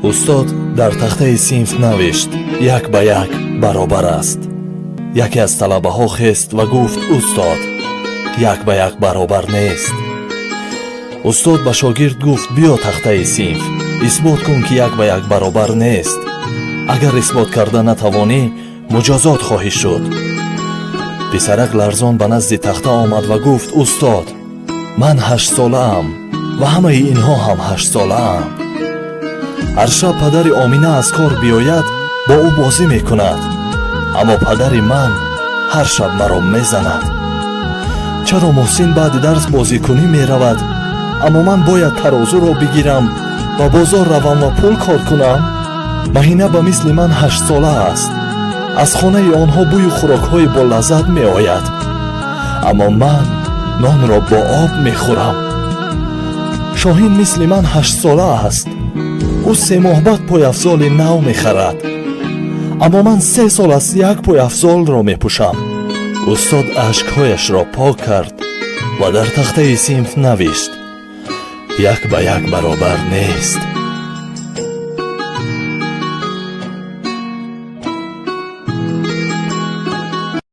устод дар тахтаи синф навишт: як ба як баробар аст. яке аз талабаҳо хест ва гуфт: устод, як ба як баробар нест. устод ба шогирд гуфт: биё тахтаи синф, исбот кун ки як ба як баробар нест. агар исбот карда натавонӣ, муҷозот хоҳӣ шуд. писарак ларзон ба назди тахта омад ва гуфт: устод, ман 8 солаам ва ҳамаи инҳо ҳам 8 солаанд. ҳар шаб падари Омина аз кор биёяд, бо ӯ бозӣ мекунад, аммо падари ман ҳар шаб маро мезанад. чаро муҳсин баъди дарс бозикунӣ меравад, аммо ман бояд тарозуро бигирам ва бозор равам ва пул кор кунам? маҳина ба мисли ман 8 сола аст. аз хонаи онҳо бӯи хӯрокҳои болаззат меояд, аммо ман нонро бо об мехӯрам. шоҳин мисли ман 8 сола аст. ӯ 3 моҳ баъд пойафзоли нав мехарад, аммо ман 3 сол аст як пойафзолро мепӯшам. устод ашкҳояшро пок кард ва дар тахтаи синф навишт: як ба як баробар нест.